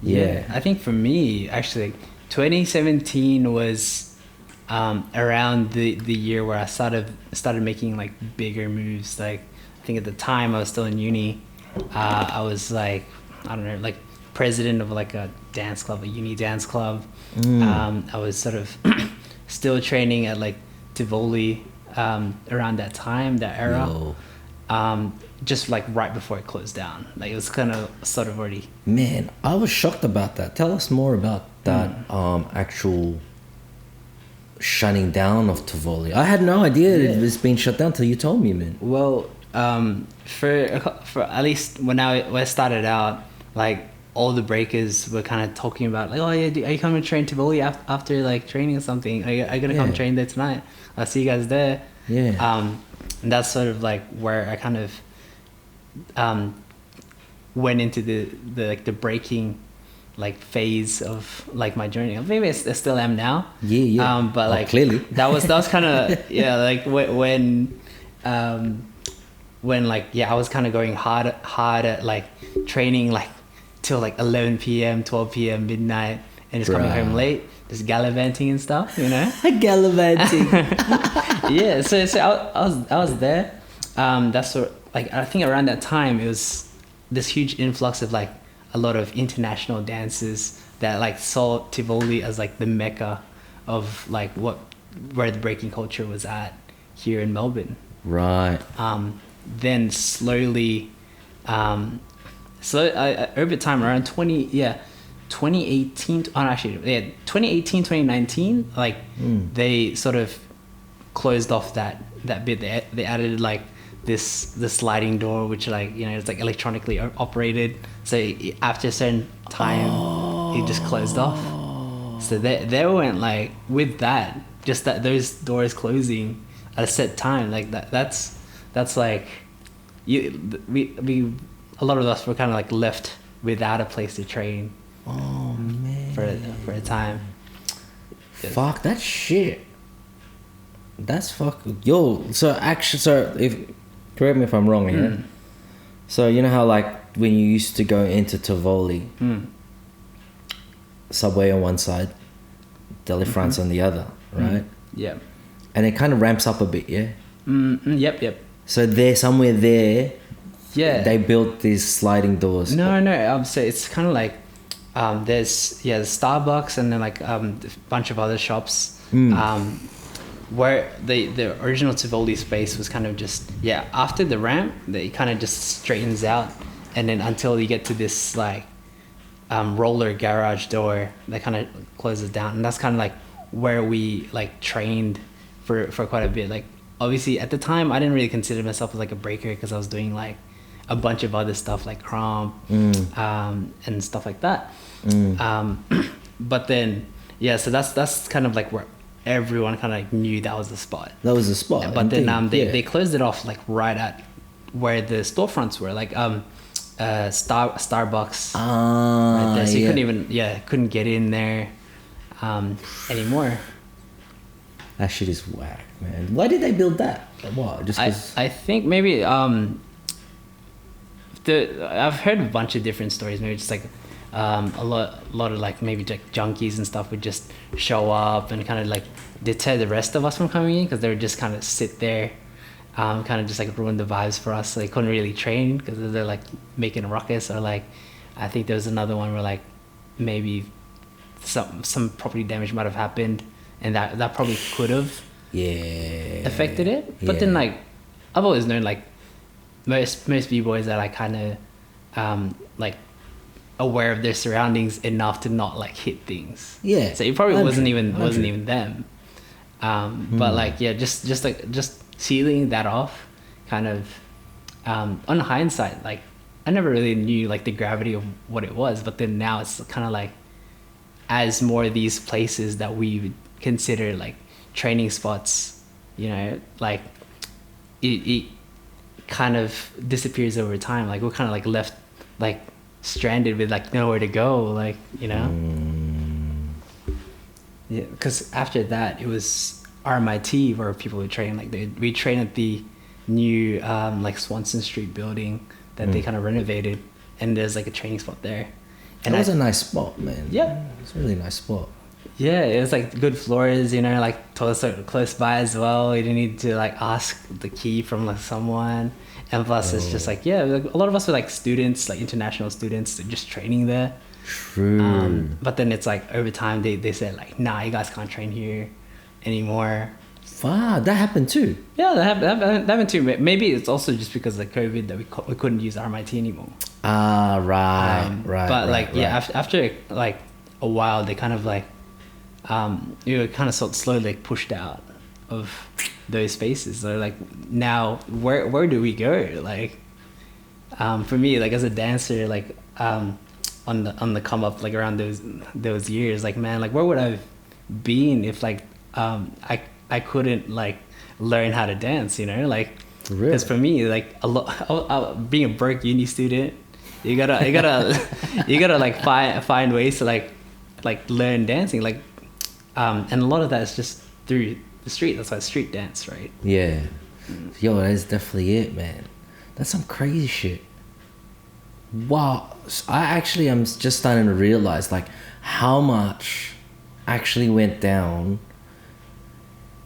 Yeah, I think for me, actually, 2017 was around the year where I started making like bigger moves. Like I think at the time I was still in uni. I was like, I don't know, like president of like a dance club, a uni dance club. I was sort of still training at like Tivoli around that time, that era. Just like right before it closed down. Like it was kind of sort of already. Man, I was shocked about that. Tell us more about that actual shutting down of Tivoli. I had no idea it was being shut down till you told me, man. Well, for at least when I started out, like all the breakers were kind of talking about like, oh yeah, are you coming to train Tivoli after like training or something? Are you gonna come train there tonight? I'll see you guys there. Yeah. And that's sort of like where I kind of went into the breaking like phase of like my journey. Maybe I still am now. Yeah. But like clearly that was kind of like when like I was kind of going hard at like training like till like 11 p.m 12 p.m midnight and just coming home late, just gallivanting and stuff, you know. Gallivanting. Yeah, so I was there. That's sort of, like I think around that time it was this huge influx of like a lot of international dancers that like saw Tivoli as like the mecca of like where the breaking culture was at here in Melbourne. Right. Then slowly, over time around 2018, 2019, like they sort of closed off that bit. They added like the sliding door, which like, you know, it's like electronically operated, so after a certain time it just closed off. So they went like with that, just that those doors closing at a set time, like that's like we a lot of us were kind of like left without a place to train. Oh man. For a time. Fuck that shit. That's fucking so if correct me if I'm wrong here. So you know how like when you used to go into Tivoli, subway on one side, Deli France on the other, right? Yeah. And it kind of ramps up a bit, yeah. Yep. So there, somewhere there, they built these sliding doors. No. I'd say it's kind of like there's Starbucks and then like a bunch of other shops. Where the original Tivoli space was kind of just after the ramp, it kind of just straightens out, and then until you get to this like roller garage door that kind of closes down, and that's kind of like where we like trained for quite a bit. Like obviously at the time I didn't really consider myself as like a breaker because I was doing like a bunch of other stuff like crump and stuff like that. But then so that's kind of like where everyone kind of like knew that was the spot. That was the spot. But then they closed it off like right at where the storefronts were, like Starbucks right there. So you couldn't get in there anymore. That shit is whack, man. Why did they build that? Like, what? Just 'cause... I think maybe I've heard a bunch of different stories. Maybe just like a lot of like maybe like junkies and stuff would just show up and kind of like deter the rest of us from coming in because they would just kind of sit there, kind of just like ruin the vibes for us. So they couldn't really train because they're like making a ruckus, or like I think there was another one where like maybe some property damage might have happened, and that probably could have affected it. But then like I've always known like most b-boys are like kind of like aware of their surroundings enough to not like hit things. So it probably wasn't even them. But like just sealing that off kind of on hindsight, like I never really knew like the gravity of what it was, but then now it's kind of like as more of these places that we would consider like training spots, you know, like it kind of disappears over time. Like we're kind of like left like stranded with like nowhere to go, like, you know. Because after that it was RMIT where people would train. Like we train at the new like Swanson Street building that they kind of renovated, and there's like a training spot there. And that was a nice spot, man. Yeah. It's a really nice spot. Yeah, it was like good floors, you know, like toilets are close by as well. You didn't need to like ask the key from like someone. And plus, it's just like, yeah, like, a lot of us were like students, like international students, just training there. True. But then it's like over time they said like, nah, you guys can't train here anymore. Fuck, that happened too. Yeah, that happened too. Maybe it's also just because of COVID that we couldn't use RMIT anymore. Ah, right, right. But right, like, right. yeah, after like a while, they kind of like, you were kind of sort of slowly like pushed out of those spaces. So like now, where do we go? Like, for me, like as a dancer, like on the come up, like around those years, like man, like where would I have been if like I couldn't like learn how to dance, you know, like because for me like a lot being a broke uni student, you gotta like find ways to like learn dancing, like and a lot of that is just through the street. That's why it's street dance, right? Yeah. Yo, that's definitely it, man. That's some crazy shit. Wow. I actually am just starting to realize like how much actually went down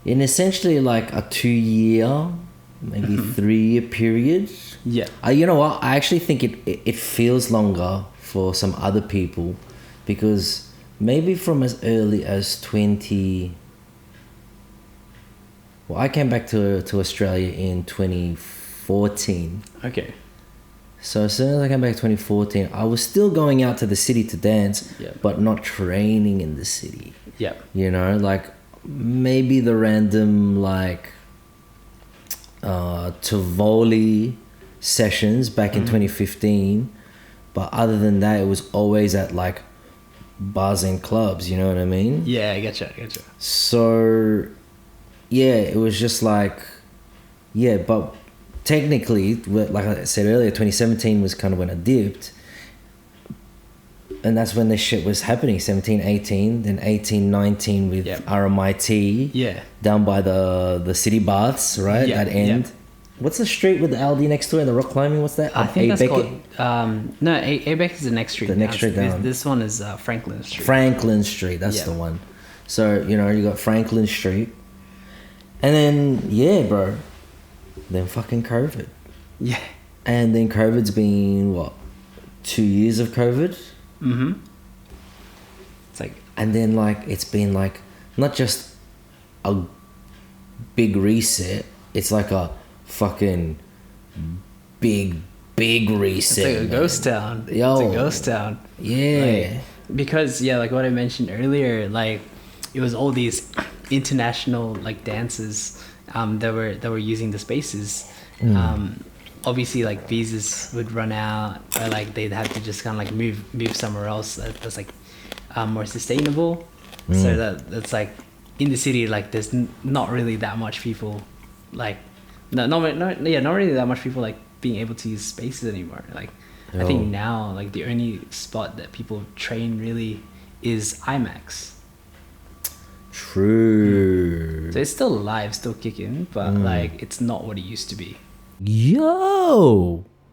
in essentially like a 2-year, maybe 3-year period. Yeah. You know what? I actually think it feels longer for some other people because maybe from as early as 20... Well, I came back to Australia in 2014. Okay. So as soon as I came back 2014, I was still going out to the city to dance, but not training in the city. Yeah. You know, like maybe the random like Tivoli sessions back in 2015, but other than that, it was always at like bars and clubs. You know what I mean? Yeah, I getcha. So yeah, it was just like, yeah, but technically, like I said earlier, 2017 was kind of when I dipped. And that's when this shit was happening, 17, 18, then 18, 19 with RMIT. Yeah. Down by the city baths, right? Yeah, That end. yeah. What's the street with the Aldi next to it and the rock climbing? What's that? I think that's Beckett? called... no, A-Beck is the next street. The next street down. This one is Franklin Street. Franklin Street, that's the one. So, you know, you got Franklin Street. And then, yeah, bro. Then fucking COVID. Yeah. And then COVID's been, what, 2 years of COVID? Mm-hmm. It's like... And then, like, it's been, like, not just a big reset. It's like a fucking big reset. It's like a ghost town. Yo. It's a ghost town. Yeah. Like, because, yeah, like what I mentioned earlier, like, it was all these international, like, dancers that were using the spaces. Obviously, like, visas would run out, or like they'd have to just kind of like move somewhere else that's like more sustainable. So that's like in the city, like there's not really that much people, like not really that much people like being able to use spaces anymore. Like I think now, like the only spot that people train really is IMAX. True. So it's still alive, still kicking, but like it's not what it used to be. Yo,